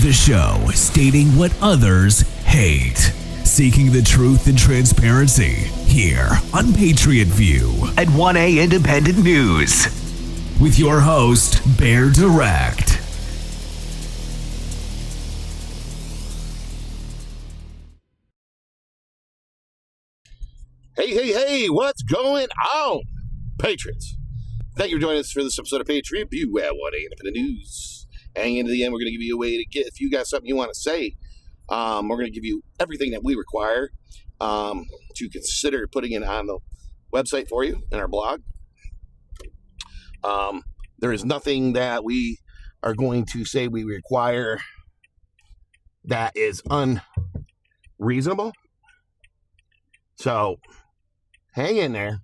the show stating what others hate. Seeking the truth and transparency here on Patriot View at 1A Independent News. With your host, Bear Direct. Hey, what's going on, Patriots? Thank you for joining us for this episode of Patriot View at 1A Independent News. Hang into the end, we're going to give you a way to get, if you got something you want to say, we're going to give you everything that we require to consider putting it on the website for you in our blog. There is nothing that we are going to say we require that is unreasonable. So hang in there.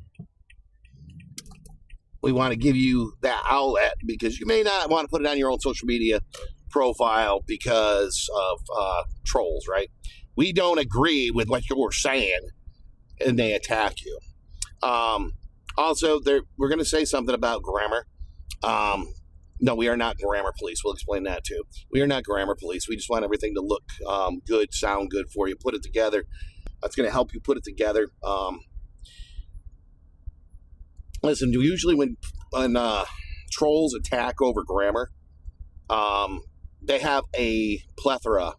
We want to give you that outlet because you may not want to put it on your own social media profile because of trolls, right? We don't agree with what you're saying and they attack you. Also, we're going to say something about grammar. No, we are not grammar police. We'll explain that too. We are not grammar police. We just want everything to look good, sound good for you. Put it together. That's going to help you put it together. Listen, usually when trolls attack over grammar, they have a plethora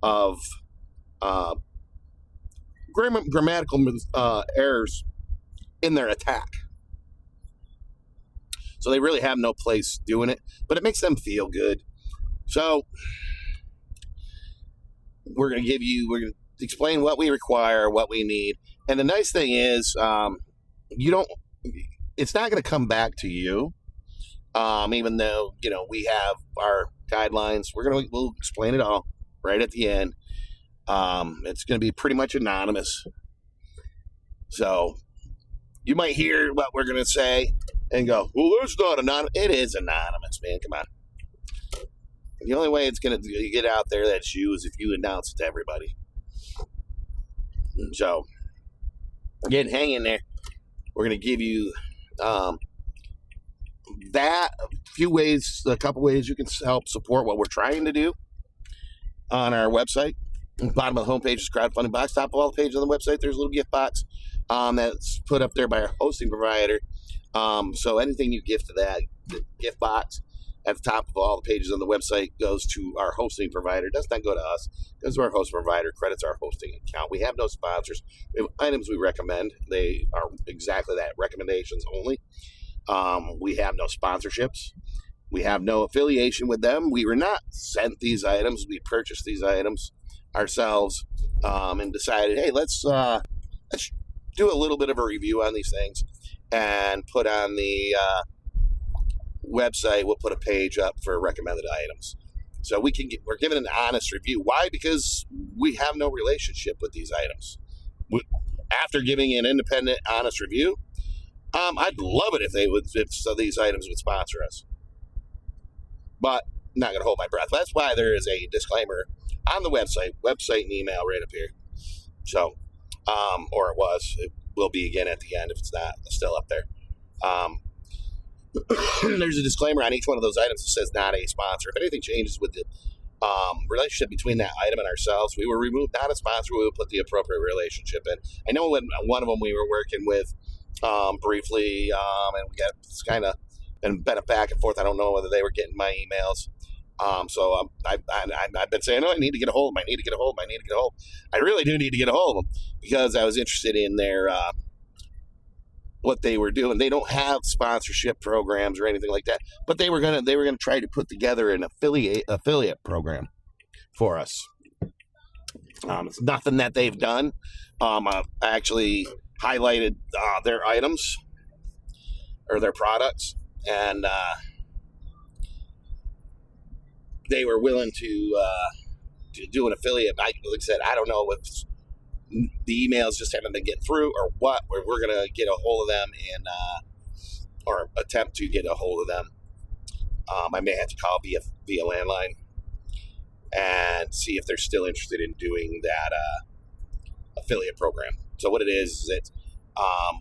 of grammatical errors in their attack. So they really have no place doing it, but it makes them feel good. So we're going to explain what we require, what we need. And the nice thing is, it's not going to come back to you. Even though, we have our guidelines, we'll explain it all right at the end. It's going to be pretty much anonymous. So you might hear what we're going to say and go, well, it's not anonymous. It is anonymous, man. Come on. The only way it's going to get out there that's you is if you announce it to everybody. So, again, hang in there. We're going to give you a couple ways you can help support what we're trying to do on our website. Bottom of the homepage is crowdfunding box. Top of all the pages on the website, there's a little gift box that's put up there by our hosting provider. So anything you give to that gift box at the top of all the pages on the website goes to our hosting provider. It does not go to us. It goes to our host provider, credits our hosting account. We have no sponsors. We have items we recommend. They are exactly that, recommendations only. We have no sponsorships. We have no affiliation with them. We were not sent these items. We purchased these items ourselves and decided, hey, let's do a little bit of a review on these things and put on the website. We'll put a page up for recommended items. So we're giving an honest review. Why? Because we have no relationship with these items. After giving an independent, honest review, I'd love it if these items would sponsor us. But I'm not going to hold my breath. That's why there is a disclaimer on the website and email right up here. So, or it will be again at the end if it's not still up there. There's a disclaimer on each one of those items that says not a sponsor. If anything changes with the relationship between that item and ourselves, we will remove not a sponsor. We will put the appropriate relationship in. I know when one of them we were working with briefly, and we got kind of and been back and forth. I don't know whether they were getting my emails. So I've been saying, I need to get a hold of them. I really do need to get a hold of them because I was interested in their what they were doing. They don't have sponsorship programs or anything like that, but they were gonna try to put together an affiliate program for us. It's nothing that they've done. I actually highlighted their items or their products, and they were willing to do an affiliate. Like I said, I don't know if the emails just haven't been getting through or what. We're going to get a hold of them and or attempt to get a hold of them. I may have to call via landline and see if they're still interested in doing that affiliate program. So what it is it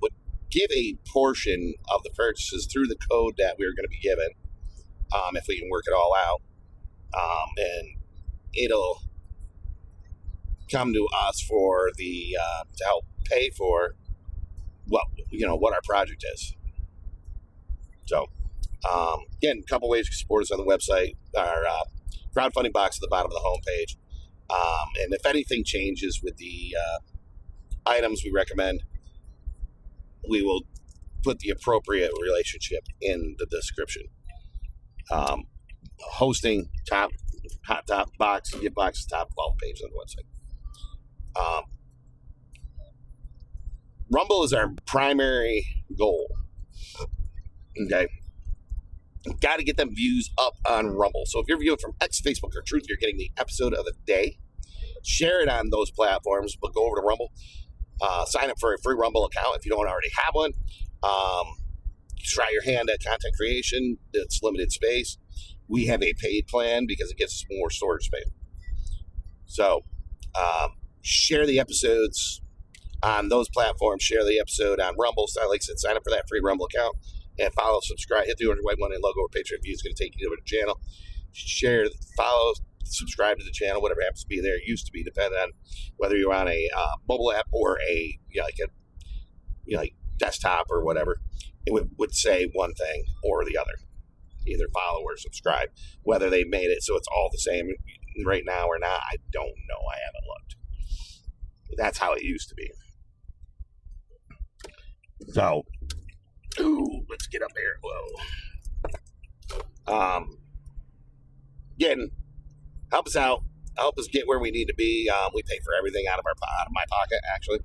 would give a portion of the purchases through the code that we're going to be given, if we can work it all out. And it'll come to us for the to help pay for what our project is. So again, a couple ways you can support us on the website. Our crowdfunding box at the bottom of the homepage. And if anything changes with the items we recommend, we will put the appropriate relationship in the description. Hosting hot top box, gift box, top 12 page on the website. Rumble is our primary goal. Okay. Got to get them views up on Rumble. So if you're viewing from X, Facebook, or Truth, you're getting the episode of the day. Share it on those platforms, but go over to Rumble. Sign up for a free Rumble account if you don't already have one. Try your hand at content creation. It's limited space. We have a paid plan because it gives us more storage space. So share the episodes on those platforms. Share the episode on Rumble. So like I said, sign up for that free Rumble account and follow, subscribe. Hit the orange, white one and logo or Patreon view. It's going to take you to the channel. Share, follow, subscribe to the channel, whatever happens to be there. It used to be, depending on whether you're on a mobile app or a like desktop or whatever. It would say one thing or the other, either follow or subscribe. Whether they made it so it's all the same right now or not, I don't know. I haven't looked. That's how it used to be. So, let's get up here. Whoa. Again, help us out. Help us get where we need to be. We pay for everything out of my pocket, actually.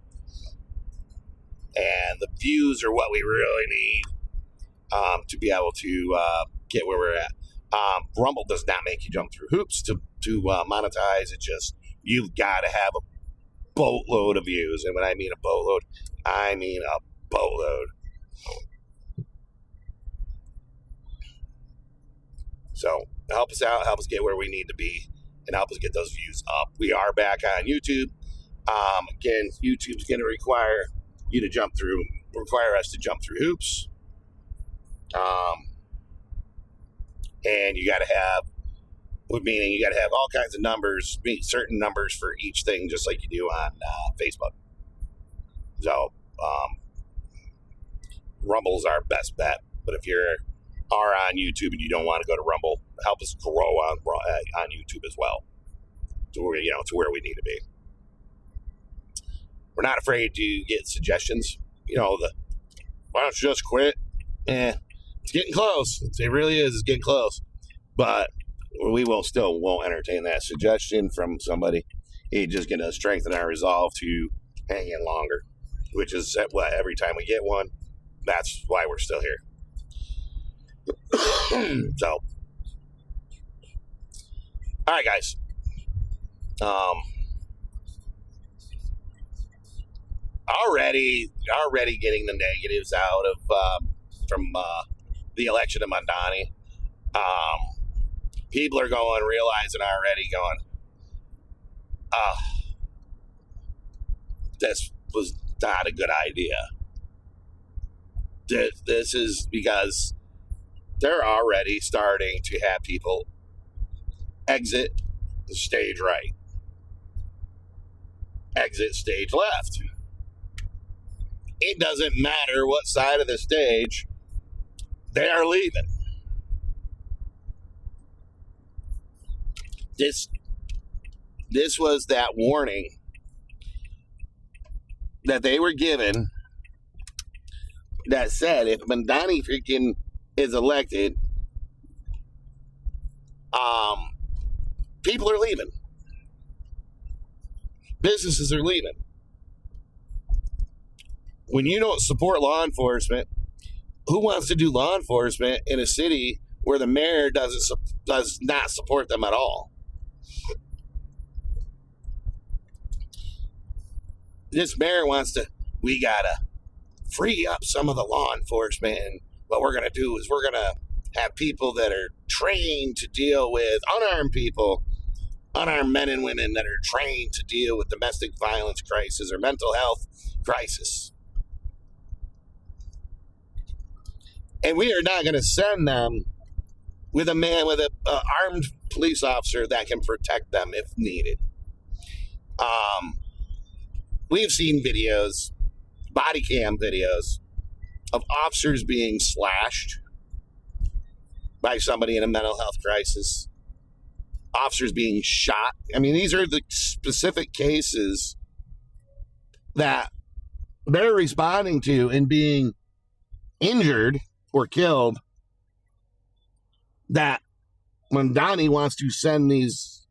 And the views are what we really need to be able to get where we're at. Rumble does not make you jump through hoops to monetize. It's just, you've got to have a boatload of views. And when I mean a boatload, I mean a boatload. So help us out, help us get where we need to be, and help us get those views up. We are back on YouTube. Again, YouTube's going to require us to jump through hoops. And you got to have, meaning you got to have all kinds of numbers, certain numbers for each thing, just like you do on Facebook. So, Rumble's our best bet. But if you are on YouTube and you don't want to go to Rumble, help us grow on YouTube as well, to where we need to be. We're not afraid to get suggestions. Why don't you just quit? It's getting close. It really is. It's getting close. But we won't entertain that suggestion from somebody. It's just going to strengthen our resolve to hang in longer, which is every time we get one, that's why we're still here. So, all right, guys. Already getting the negatives out of from the election of Mandani. People are realizing already, this was not a good idea. This is because they're already starting to have people exit the stage right, exit stage left. It doesn't matter what side of the stage, they are leaving. This was that warning that they were given that said if Mandani freaking is elected, people are leaving. Businesses are leaving. When you don't support law enforcement, who wants to do law enforcement in a city where the mayor does not support them at all? This mayor we gotta free up some of the law enforcement, and what we're gonna do is we're gonna have people that are trained to deal with unarmed people, unarmed men and women that are trained to deal with domestic violence crisis or mental health crisis. And we are not going to send them with a man with a armed police officer that can protect them if needed. We've seen videos, body cam videos, of officers being slashed by somebody in a mental health crisis, officers being shot. I mean, these are the specific cases that they're responding to and being injured or killed, that when Donnie wants to send these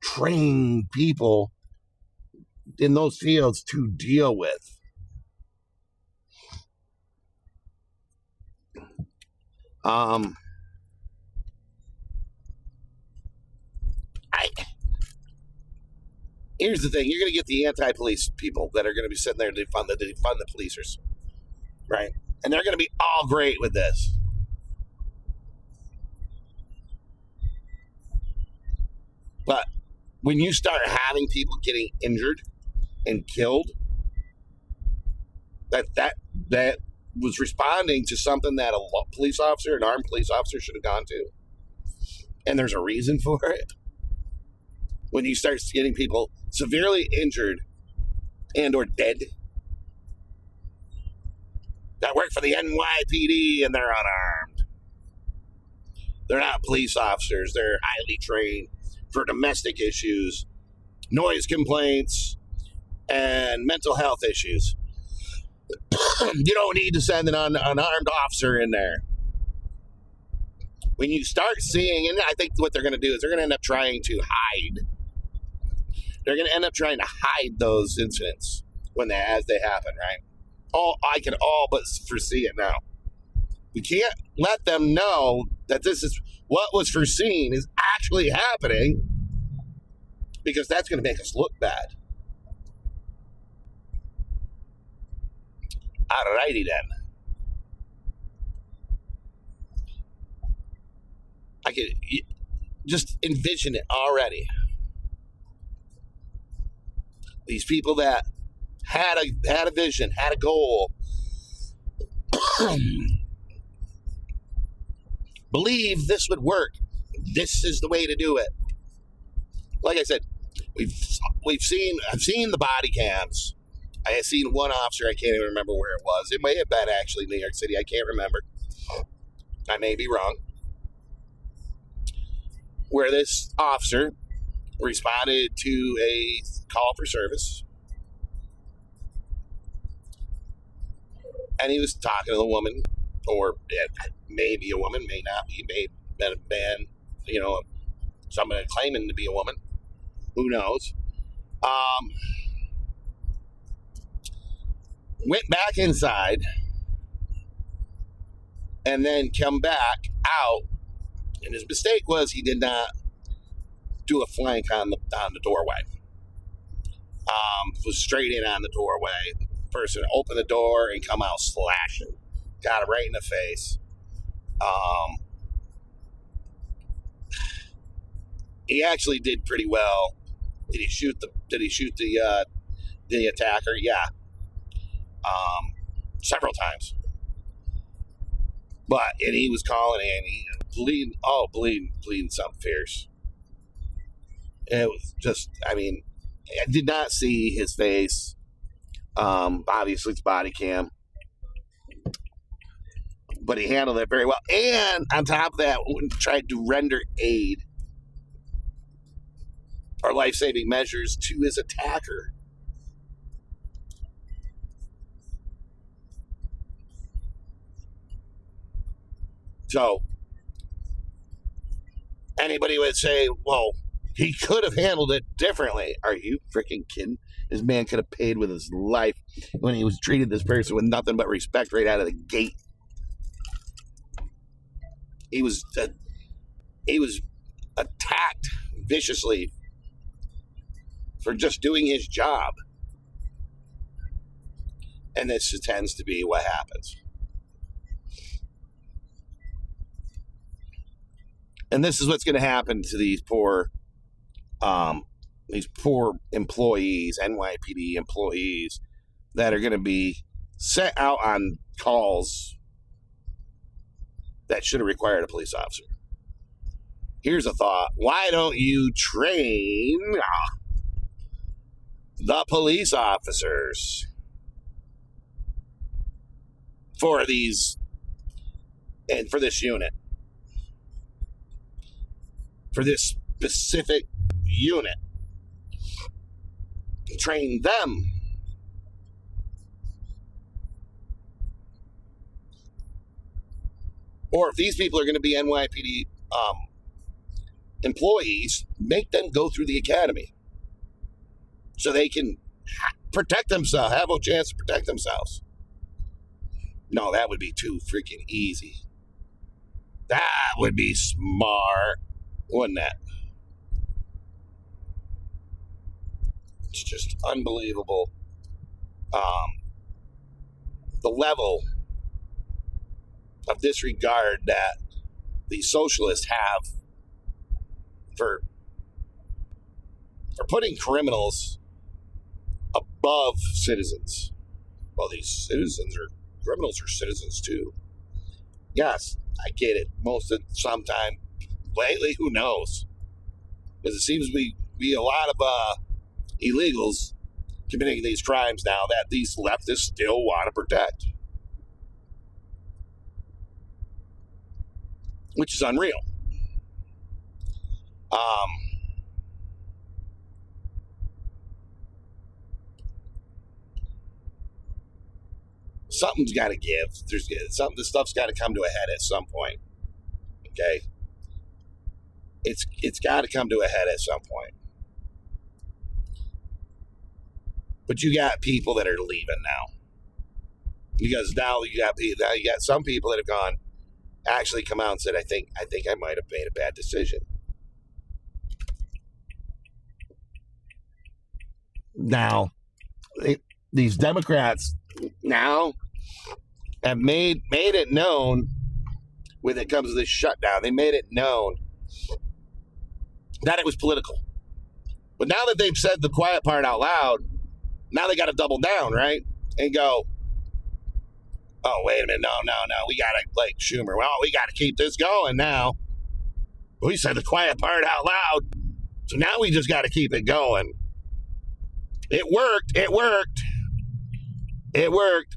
trained people in those fields to deal with. Here's the thing: you're going to get the anti-police people that are going to be sitting there to defund the policers, right? And they're going to be all great with this. But when you start having people getting injured and killed, that was responding to something that a police officer, an armed police officer, should have gone to, and there's a reason for it. When you start getting people severely injured and or dead that work for the NYPD and they're unarmed, they're not police officers, they're highly trained for domestic issues, noise complaints, and mental health issues. You don't need to send an unarmed officer in there. When you start seeing, and I think what they're going to do is they're going to end up trying to hide. They're going to end up trying to hide those incidents as they happen, right? I can all but foresee it now. We can't let them know that this is what was foreseen is actually happening, because that's going to make us look bad. Alrighty then. I can just envision it already. These people that had a vision, had a goal, believe this would work. This is the way to do it. Like I said, I've seen the body cams. I have seen one officer, I can't even remember where it was. It may have been actually New York City. I can't remember. I may be wrong. Where this officer responded to a call for service. And he was talking to the woman, or maybe a woman, may not be, may have been, somebody claiming to be a woman. Who knows? Went back inside and then come back out, and his mistake was he did not do a flank on the doorway. Was straight in on the doorway. Person opened the door and come out slashing. Got him right in the face. He actually did pretty well. Did he shoot the attacker? Yeah. Several times. And he was calling and he bleeding something fierce. It was just, I did not see his face. Obviously it's body cam. But he handled it very well. And on top of that, tried to render aid or life-saving measures to his attacker. So, anybody would say, well, he could have handled it differently. Are you freaking kidding? This man could have paid with his life when he was treated this person with nothing but respect right out of the gate. He was attacked viciously for just doing his job. And this tends to be what happens. And this is what's going to happen to these poor employees, NYPD employees, that are going to be sent out on calls that should have required a police officer. Here's a thought. Why don't you train the police officers for these and for this unit? For this specific unit. Train them. Or if these people are going to be NYPD employees, make them go through the academy so they can protect themselves, have a chance to protect themselves. No, that would be too freaking easy. That would be smart, wouldn't that? It's just unbelievable. The level of disregard that the socialists have for putting criminals above citizens. Well, these criminals are citizens too. Yes, I get it. Sometime lately, who knows? Because it seems to be a lot of illegals committing these crimes now that these leftists still want to protect. Which is unreal. Something's got to give. This stuff's got to come to a head at some point. Okay? It's got to come to a head at some point. But you got people that are leaving now. Because now you got some people that have actually come out and said, I think I might have made a bad decision. Now, these Democrats now have made it known when it comes to this shutdown. They made it known that it was political. But now that they've said the quiet part out loud, now they got to double down, right? And go, oh, wait a minute. No. We got to, like Schumer, well, we got to keep this going now. We said the quiet part out loud. So now we just got to keep it going. It worked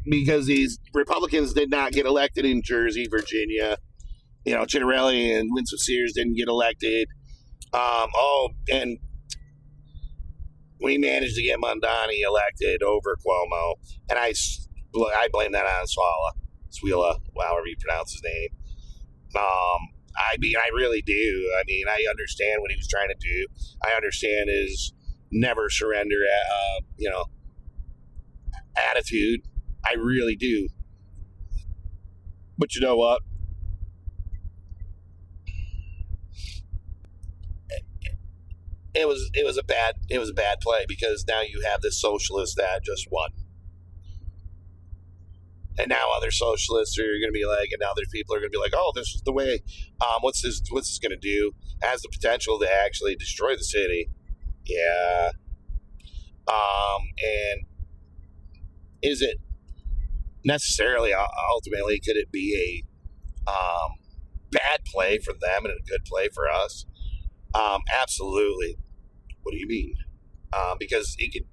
because these Republicans did not get elected in Jersey, Virginia. Chitterelli and Winston Sears didn't get elected. And we managed to get Mondani elected over Cuomo. And I blame that on Swila, however you pronounce his name. I really do. I understand what he was trying to do. I understand his never surrender, attitude. I really do. But you know what? It was a bad play because now you have this socialist that just won. And now other socialists are going to be like, and other people are going to be like, oh, this is the way. What's this going to do? Has the potential to actually destroy the city. Yeah. And is it necessarily, ultimately, could it be a bad play for them and a good play for us? Absolutely. What do you mean? Because it could,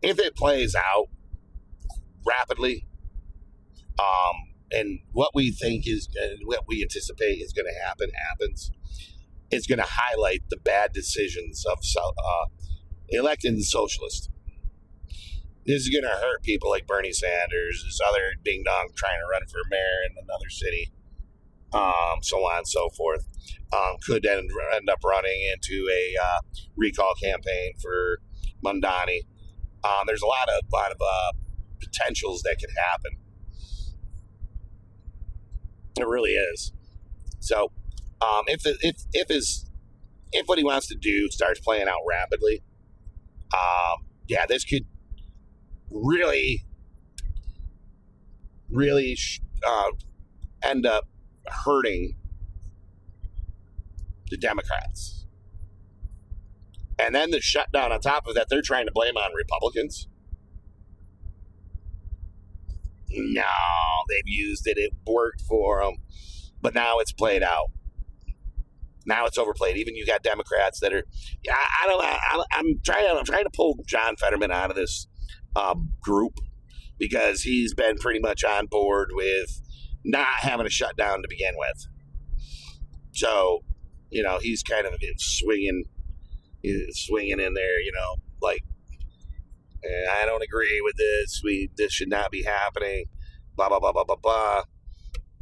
if it plays out rapidly, and what we think what we anticipate is going to happens, it's going to highlight the bad decisions of electing the socialist. This is going to hurt people like Bernie Sanders, this other ding dong trying to run for mayor in another city, so on and so forth. Could end up running into a recall campaign for Mondani. There's a lot of potentials that could happen. It really is. So, if what he wants to do starts playing out rapidly, this could really end up hurting the Democrats. And then the shutdown on top of that, they're trying to blame on Republicans. No, they've used it. It worked for them, but now it's played out. Now it's overplayed. Even you got Democrats that are, yeah, I don't know. I'm trying to pull John Fetterman out of this group because he's been pretty much on board with not having a shutdown to begin with. So, he's kind of swinging in there. Like, I don't agree with this. This should not be happening. Blah blah blah blah blah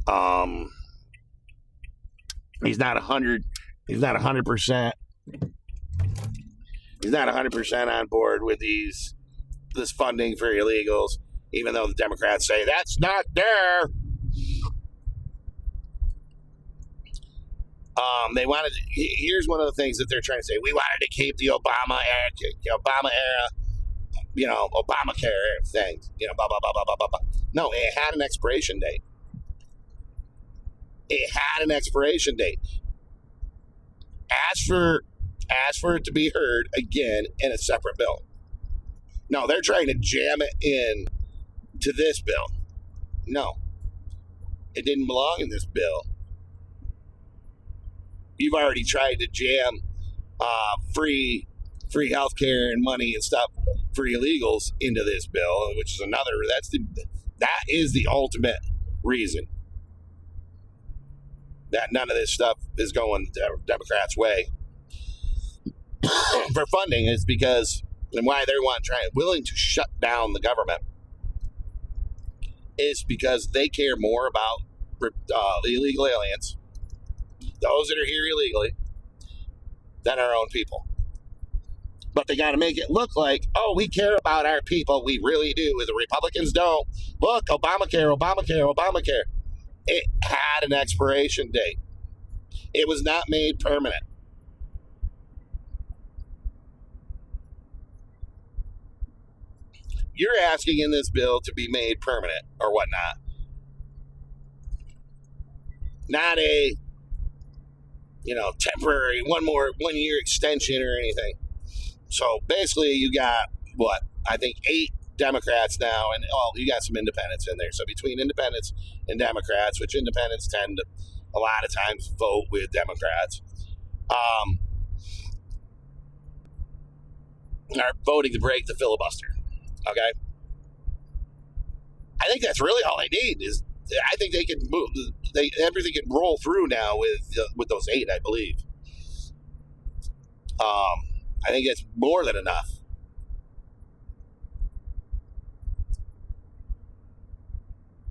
blah. He's not 100. He's not 100%. He's not 100% on board with this funding for illegals, even though the Democrats say that's not there. They wanted. Here's one of the things that they're trying to say. We wanted to keep the Obama era, Obamacare things, blah blah blah blah blah blah. No, it had an expiration date. It had an expiration date. Ask for it to be heard again in a separate bill. No, they're trying to jam it in to this bill. No, it didn't belong in this bill. You've already tried to jam free healthcare and money and stuff for illegals into this bill, which is another. That is the ultimate reason that none of this stuff is going the Democrats' way for funding is because, and why they're willing to shut down the government is because they care more about the illegal aliens, those that are here illegally, than our own people. But they got to make it look like, oh, we care about our people. We really do. The Republicans don't. Look, Obamacare. It had an expiration date. It was not made permanent. You're asking in this bill to be made permanent or whatnot. Not a, temporary 1 year extension or anything. So basically you got, I think 8 Democrats now, and you got some independents in there. So between independents and Democrats, which independents tend to a lot of times vote with Democrats, are voting to break the filibuster. Okay, I think that's really all they need. I think they can move. Everything can roll through now with those 8, I believe. I think it's more than enough.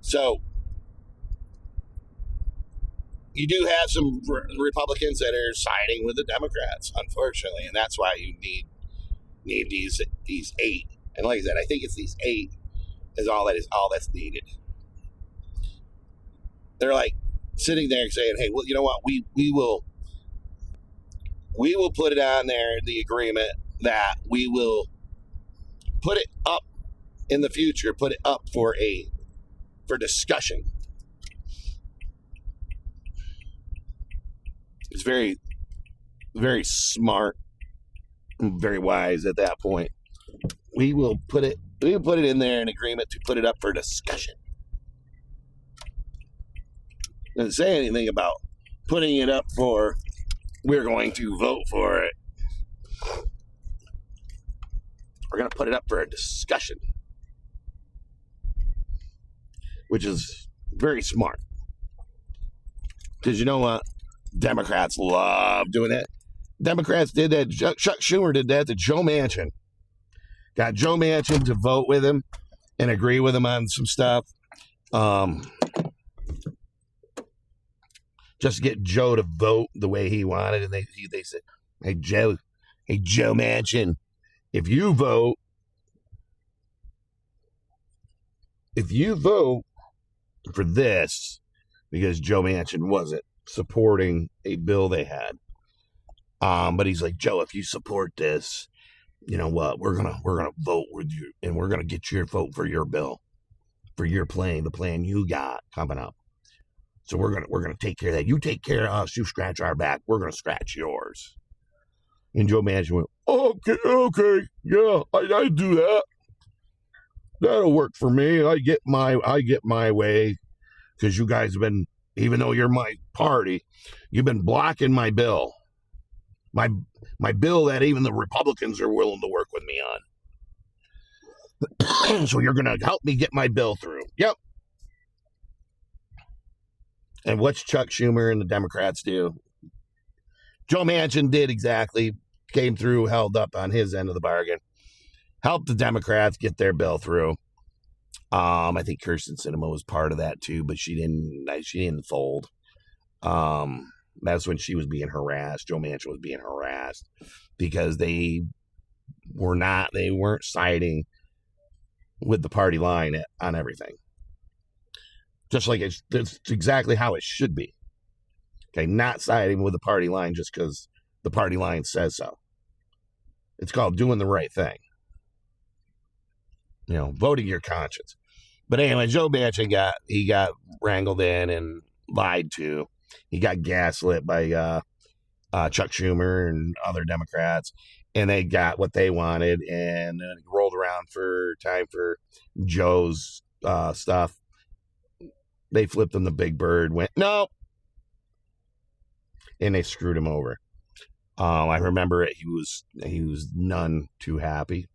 So you do have some Republicans that are siding with the Democrats, unfortunately, and that's why you need these 8. And like I said, I think it's these 8 is all that's needed. They're like sitting there saying, "Hey, well, you know what? We will put it on there in the agreement that we will put it up in the future, put it up for discussion." It's very, very smart and very wise at that point. We will put it in there in agreement to put it up for discussion. Doesn't say anything about putting it up for we're going to vote for it. We're going to put it up for a discussion, which is very smart. Because you know what? Democrats love doing that. Democrats did that. Chuck Schumer did that to Joe Manchin. Got Joe Manchin to vote with him and agree with him on some stuff. Just to get Joe to vote the way he wanted. And they said, hey, Joe Manchin, if you vote for this, because Joe Manchin wasn't supporting a bill they had. But he's like, Joe, if you support this, you know what? We're gonna vote with you, and we're gonna get your vote for your bill, for your plan, the plan you got coming up. So we're gonna take care of that. You take care of us. You scratch our back. We're gonna scratch yours. And Joe Manchin went, okay, yeah, I do that. That'll work for me. I get my way because you guys have been, even though you're my party, you've been blocking my bill. My bill that even the Republicans are willing to work with me on. So you're going to help me get my bill through. Yep. And what's Chuck Schumer and the Democrats do? Joe Manchin did exactly, came through, held up on his end of the bargain, helped the Democrats get their bill through. I think Kirsten Sinema was part of that too, but she didn't fold. That's when she was being harassed. Joe Manchin was being harassed because they weren't siding with the party line on everything. Just like it's exactly how it should be. Okay, not siding with the party line just because the party line says so. It's called doing the right thing. Voting your conscience. But anyway, Joe Manchin got wrangled in and lied to. He got gaslit by Chuck Schumer and other Democrats, and they got what they wanted, and then it rolled around for time for Joe's stuff. They flipped him the big bird, went, no, and they screwed him over. I remember it. He was none too happy.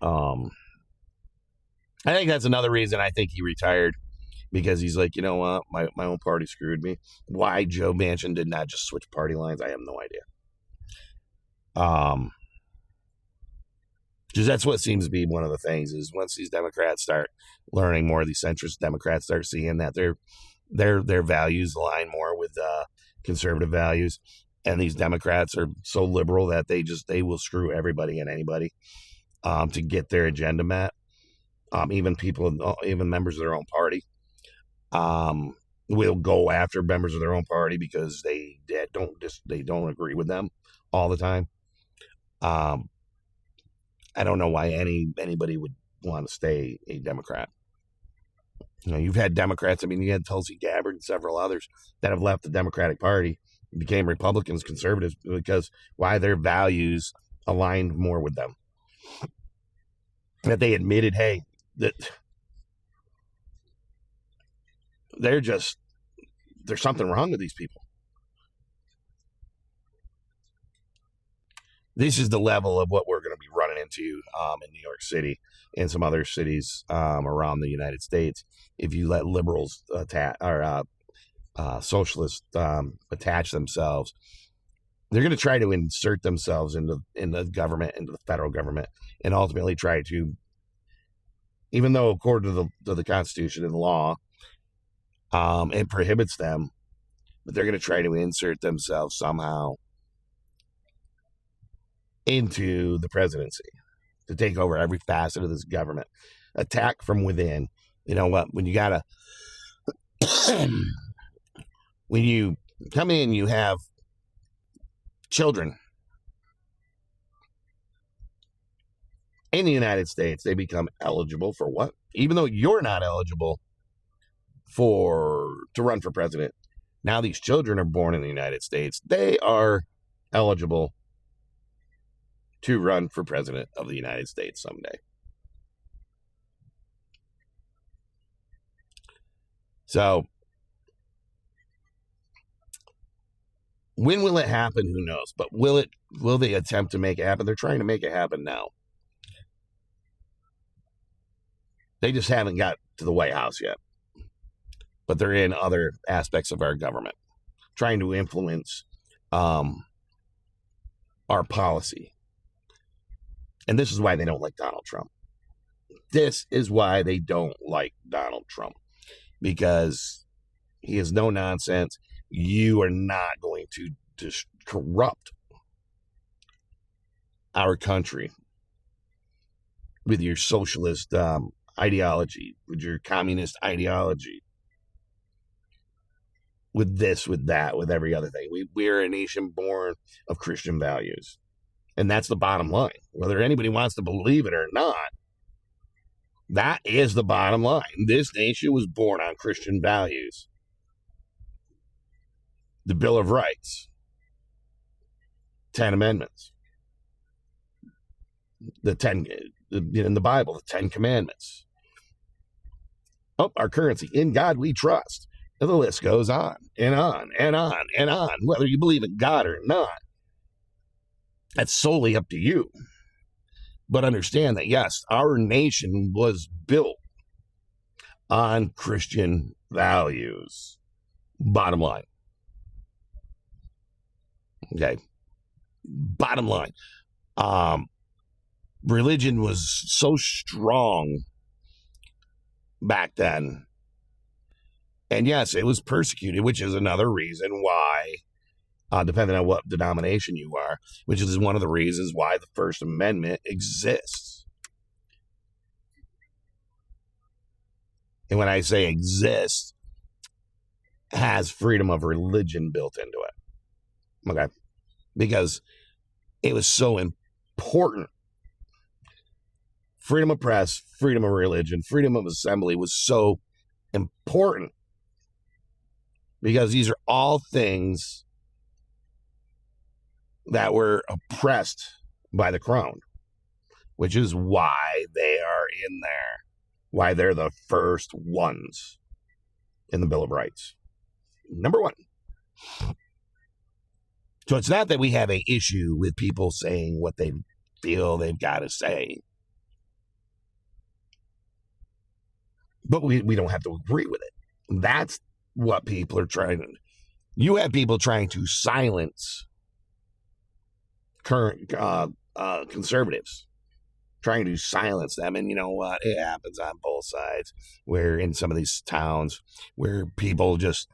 I think that's another reason I think he retired, because he's like, you know what, my own party screwed me. Why Joe Manchin did not just switch party lines, I have no idea. Because that's what seems to be one of the things is once these Democrats start learning more, these centrist Democrats start seeing that their values align more with conservative values, and these Democrats are so liberal that they will screw everybody and anybody to get their agenda met. Even members of their own party will go after members of their own party because they don't agree with them all the time. I don't know why anybody would want to stay a Democrat. You've had Democrats. I mean, you had Tulsi Gabbard and several others that have left the Democratic Party, became Republicans, conservatives, because why their values aligned more with them. That they admitted, hey, that there's something wrong with these people. This is the level of what we're going to be running into in New York City and some other cities around the United States. If you let liberals socialists attach themselves, they're going to try to insert themselves into the government, into the federal government, and ultimately try to, even though according to the Constitution and the law, it prohibits them, but they're going to try to insert themselves somehow into the presidency to take over every facet of this government. Attack from within. You know what? When you when you come in, you have children in the United States. They become eligible for what? Even though you're not eligible to run for president. Now these children are born in the United States. They are eligible to run for president of the United States someday. So, when will it happen? Who knows? But will they attempt to make it happen? They're trying to make it happen now. They just haven't got to the White House yet. But they're in other aspects of our government, trying to influence our policy. And this is why they don't like Donald Trump. This is why they don't like Donald Trump. Because he is no nonsense. You are not going to corrupt our country with your socialist ideology, with your communist ideology, with this, with that, with every other thing. We're a nation born of Christian values. And that's the bottom line. Whether anybody wants to believe it or not, that is the bottom line. This nation was born on Christian values. The Bill of Rights, 10 amendments, the in the Bible, the 10 Commandments. Oh, our currency, in God we trust. And the list goes on and on and on and on, whether you believe in God or not. That's solely up to you. But understand that, yes, our nation was built on Christian values. Bottom line. Okay. Bottom line. Religion was so strong back then. And yes, it was persecuted, which is another reason why, depending on what denomination you are, which is one of the reasons why the First Amendment exists. And when I say exists, has freedom of religion built into it. Okay. Because it was so important. Freedom of press, freedom of religion, freedom of assembly was so important. Because these are all things that were oppressed by the crown, which is why they are in there, why they're the first ones in the Bill of Rights. Number one. So it's not that we have an issue with people saying what they feel they've got to say, but we don't have to agree with it. That's what people are trying to. You have people trying to silence current conservatives, trying to silence them. And you know what? It happens on both sides, where in some of these towns where people just,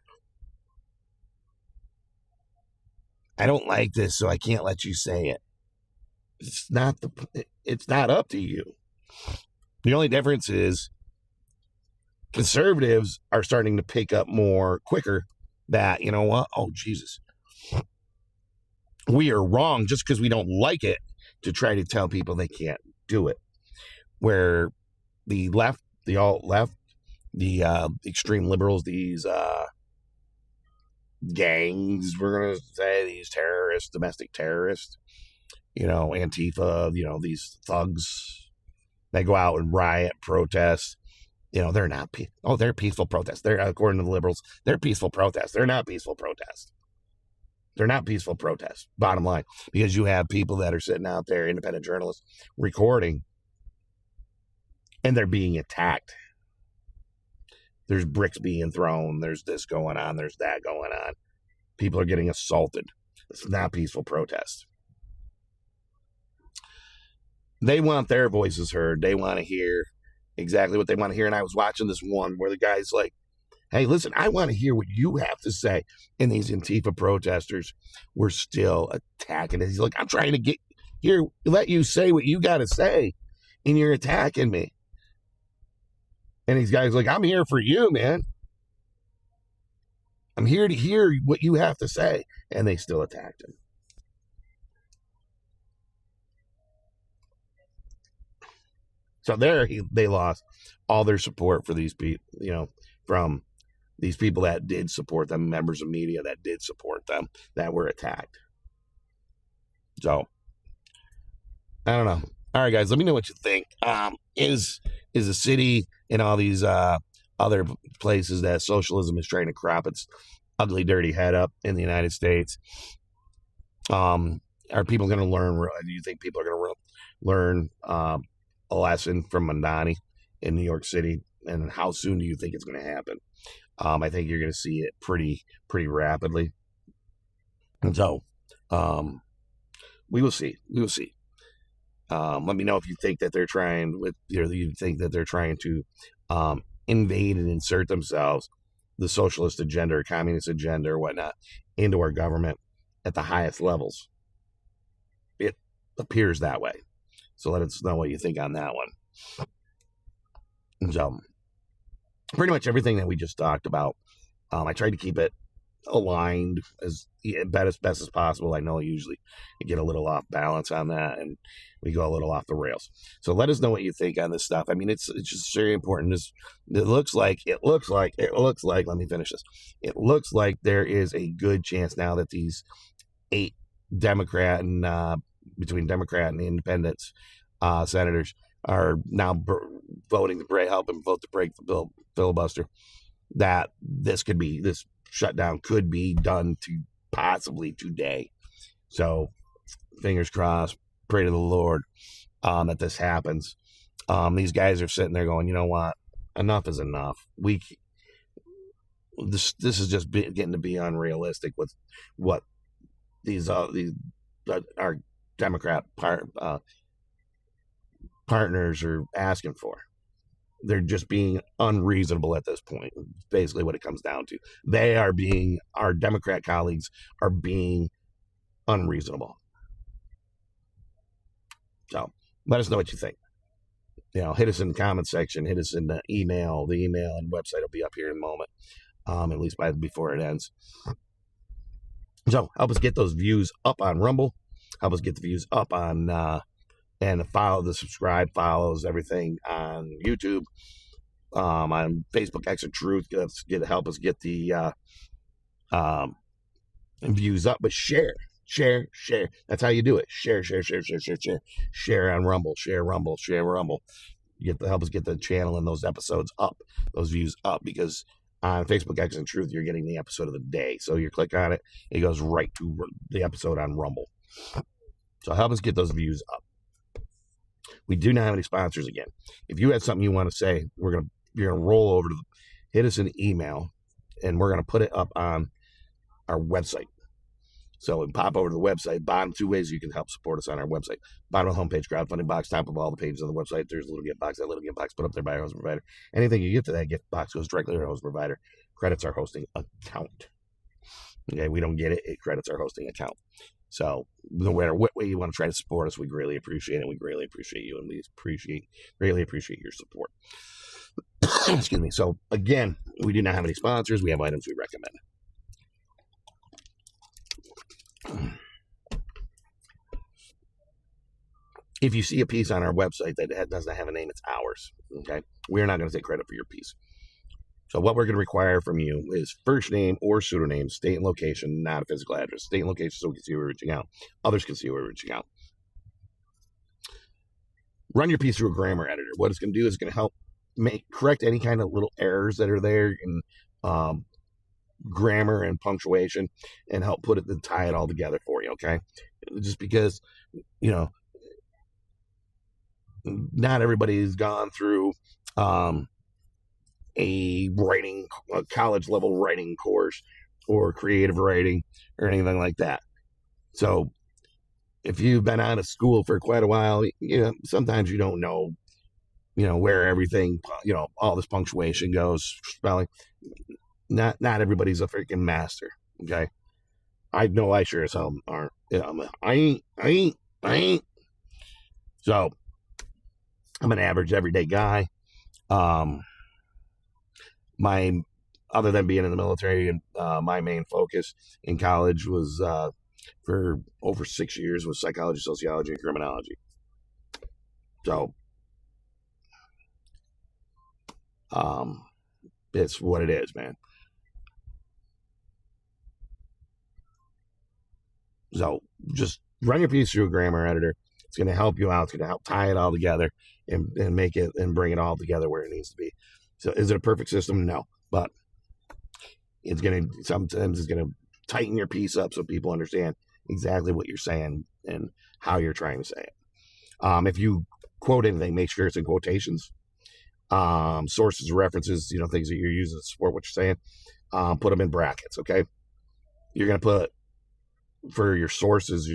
I don't like this, so I can't let you say it. It's not up to you. The only difference is conservatives are starting to pick up more quicker that, you know what? Oh, Jesus. We are wrong just because we don't like it, to try to tell people they can't do it. Where the left, the alt-left, the extreme liberals, these gangs, we're going to say, these terrorists, domestic terrorists, Antifa, these thugs, they go out and riot, protest. They're not they're peaceful protests. They're, according to the liberals, they're peaceful protests. They're not peaceful protests. They're not peaceful protests, bottom line, because you have people that are sitting out there, independent journalists, recording, and they're being attacked. There's bricks being thrown. There's this going on. There's that going on. People are getting assaulted. It's not peaceful protest. They want their voices heard. They want to hear exactly what they want to hear. And I was watching this one where the guy's like, hey, listen, I want to hear what you have to say. And these Antifa protesters were still attacking it. He's like, I'm trying to let you say what you got to say, and you're attacking me. And these guys like, I'm here for you, man. I'm here to hear what you have to say. And they still attacked him. So there, they lost all their support for these people, from these people that did support them, members of media that did support them, that were attacked. So, I don't know. All right, guys, let me know what you think. Is the city and all these other places that socialism is trying to crop its ugly, dirty head up in the United States, are people going to learn? Do you think people are going to learn a lesson from Mondani in New York City? And how soon do you think it's going to happen? I think you're going to see it pretty rapidly. And so, we will see. Let me know if you think that they're trying to invade and insert themselves, the socialist agenda or communist agenda or whatnot, into our government at the highest levels. It appears that way. So let us know what you think on that one. And so, pretty much everything that we just talked about, I tried to keep it aligned as best as possible. I know usually you get a little off balance on that, and we go a little off the rails. So let us know what you think on this stuff. I mean, it's just very important. It looks like, let me finish this. It looks like there is a good chance now that these 8 Democrat and between Democrat and Independents senators are now voting to help him vote to break the filibuster, that this shutdown could be done to possibly today. So fingers crossed, pray to the Lord that this happens. These guys are sitting there going, you know what? Enough is enough. This is just getting to be unrealistic with what these our Democrat partners are asking for. They're just being unreasonable at this point. Basically, what it comes down to, our Democrat colleagues are being unreasonable. So let us know what you think. Hit us in the comment section. Hit us in the email. The email and website will be up here in a moment. At least before it ends. So help us get those views up on Rumble. Help us get the views up on and subscribe, follows, everything on YouTube, on Facebook, X of Truth. Help us get the views up, but share. That's how you do it. Share on Rumble. Share Rumble. Help us get the channel and those episodes up, those views up, because on Facebook, X and Truth, you're getting the episode of the day. So you click on it, it goes right to the episode on Rumble. So help us get those views up. We do not have any sponsors again. If you had something you want to say, you're gonna roll over to hit us an email, and we're gonna put it up on our website. So pop over to the website. Bottom 2 ways you can help support us on our website. Bottom of the homepage, crowdfunding box. Top of all the pages on the website, there's a little gift box. That little gift box put up there by our host provider. Anything you give to that gift box goes directly to our host provider. Credits our hosting account. Okay, we don't get it. It credits our hosting account. So no matter what way you want to try to support us, we greatly appreciate it. We greatly appreciate you, and we greatly appreciate your support. Excuse me. So again, we do not have any sponsors. We have items we recommend. If you see a piece on our website that doesn't have a name, it's ours. Okay, we're not going to take credit for your piece. So what we're going to require from you is first name or pseudonym, state and location, not a physical address. State and location so we can see who we're reaching out. Others can see who we're reaching out. Run your piece through a grammar editor. What it's going to do is going to help correct any kind of little errors that are there in grammar and punctuation, and help tie it all together for you. Okay, just because not everybody's gone through a college level writing course or creative writing or anything like that. So if you've been out of school for quite a while, sometimes you don't know, where everything, all this punctuation goes, spelling. Not everybody's a freaking master. Okay. I know I sure as hell aren't. I ain't. So I'm an average everyday guy. Other than being in the military, and my main focus in college was for over 6 years was psychology, sociology, and criminology. So it's what it is, man. So just run your piece through a grammar editor. It's going to help you out. It's going to help tie it all together and make it and bring it all together where it needs to be. So is it a perfect system? No, but sometimes it's going to tighten your piece up so people understand exactly what you're saying and how you're trying to say it. If you quote anything, make sure it's in quotations. Sources, references, things that you're using to support what you're saying, put them in brackets. Okay. You're going to put, for your sources,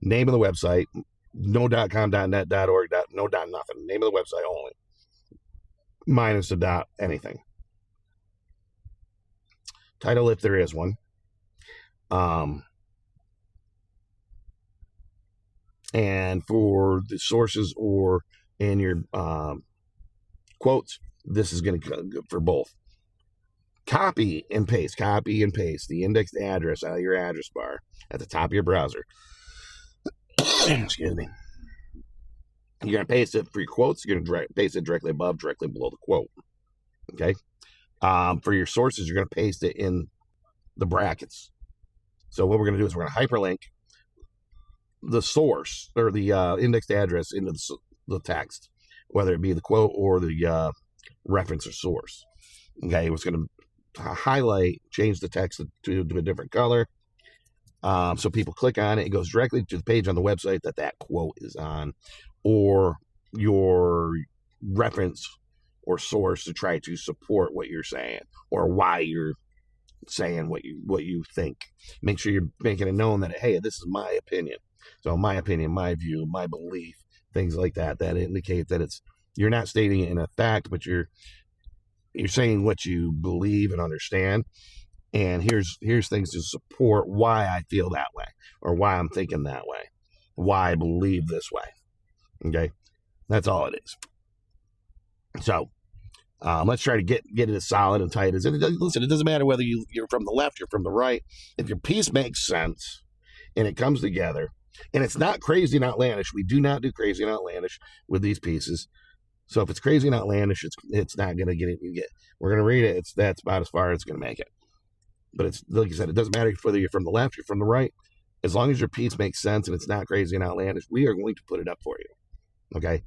name of the website, no .com, .net, .org, no .nothing. Name of the website only. Minus the dot anything. Title if there is one. And for the sources or in your quotes, this is going to go for both. Copy and paste the indexed address out of your address bar at the top of your browser. Excuse me. You're going to paste it for your quotes. You're going to paste it directly below the quote. Okay. For your sources, you're going to paste it in the brackets. So what we're going to do is we're going to hyperlink the source or the indexed address into the text, whether it be the quote or the reference or source. Okay, it was going to highlight, change the text to a different color. So people click on it, it goes directly to the page on the website that quote is on, or your reference or source to try to support what you're saying or why you're saying what you think. Make sure you're making it known that, hey, this is my opinion. So my opinion, my view, my belief, things like that indicate that you're not stating it in a fact, but you're saying what you believe and understand. And here's things to support why I feel that way, or why I'm thinking that way, why I believe this way. Okay, that's all it is. So let's try to get it as solid and tight as it. Listen, it doesn't matter whether you're from the left, you're from the right. If your piece makes sense and it comes together, and it's not crazy and outlandish. We do not do crazy and outlandish with these pieces. So if it's crazy and outlandish, it's not going to get it. We're going to read it. That's about as far as it's going to make it. But it's like you said, it doesn't matter whether you're from the left, you're from the right. As long as your piece makes sense and it's not crazy and outlandish, we are going to put it up for you. Okay?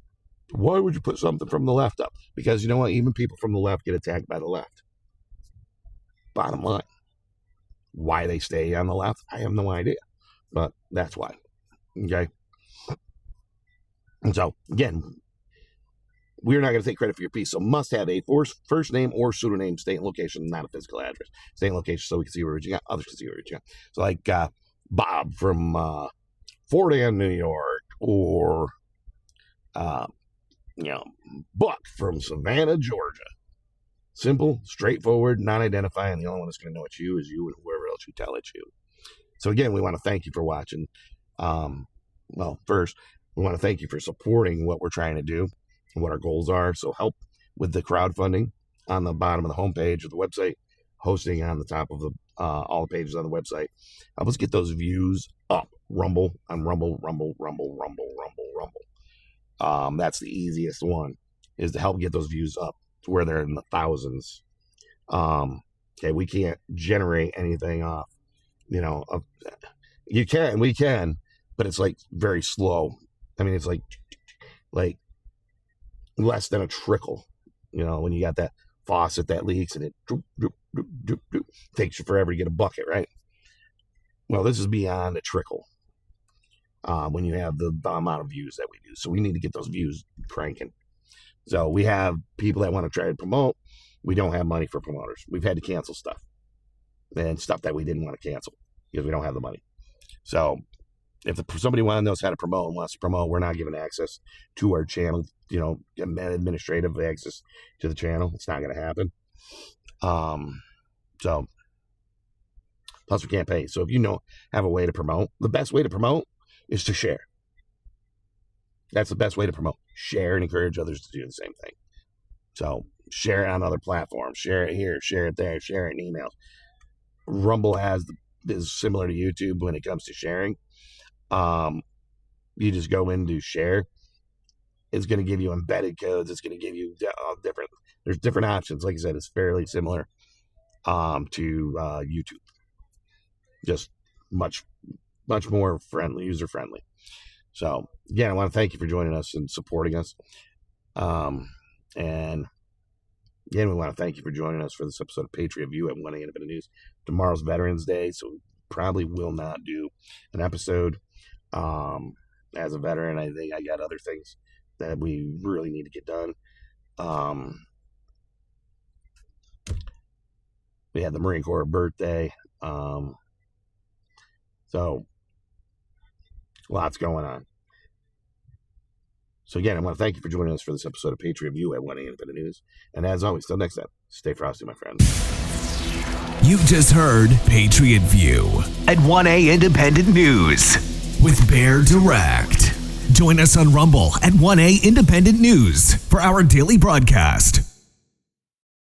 Why would you put something from the left up? Because you know what? Even people from the left get attacked by the left. Bottom line. Why they stay on the left, I have no idea. But that's why. Okay? And so, again, we're not going to take credit for your piece. So must have a first name or pseudonym, state and location, not a physical address. State and location so we can see where you got. Others can see where you got. So like Bob from Fort Ann, New York, or Buck from Savannah, Georgia. Simple, straightforward, non-identifying. The only one that's going to know it's you is you, and whoever else you tell it's you. So again, we want to thank you for watching. First, we want to thank you for supporting what we're trying to do, what our goals are. So help with the crowdfunding on the bottom of the homepage of the website, hosting on the top of the all the pages on the website. Help us get those views up. Rumble. That's the easiest one, is to help get those views up to where they're in the thousands. Okay, we can't generate anything off, we can, but it's like very slow. I mean, it's like less than a trickle, when you got that faucet that leaks and it takes you forever to get a bucket, right? Well, this is beyond a trickle when you have the amount of views that we do. So we need to get those views cranking. So we have people that want to try to promote. We don't have money for promoters. We've had to cancel stuff and stuff that we didn't want to cancel because we don't have the money. So if somebody knows how to promote and wants to promote, we're not giving access to our channel, administrative access to the channel. It's not going to happen. So plus we can't pay. So if you have a way to promote, the best way to promote is to share. That's the best way to promote. Share and encourage others to do the same thing. So share it on other platforms. Share it here. Share it there. Share it in emails. Rumble is similar to YouTube when it comes to sharing. You just go into share. It's going to give you embedded codes. It's going to give you there's different options. Like I said, it's fairly similar to YouTube. Just much more friendly, user friendly. So again, I want to thank you for joining us and supporting us. And again, we want to thank you for joining us for this episode of Patriot View at 1 a.m. Independent News. Tomorrow's Veterans Day, so we probably will not do an episode. As a veteran, I think I got other things that we really need to get done. We had the Marine Corps birthday. So lots going on. So again, I want to thank you for joining us for this episode of Patriot View at 1 a.m. Independent News. And as always, till next time, stay frosty, my friends. You just heard Patriot View at 1A Independent News with Bear Direct. Join us on Rumble at 1A Independent News for our daily broadcast.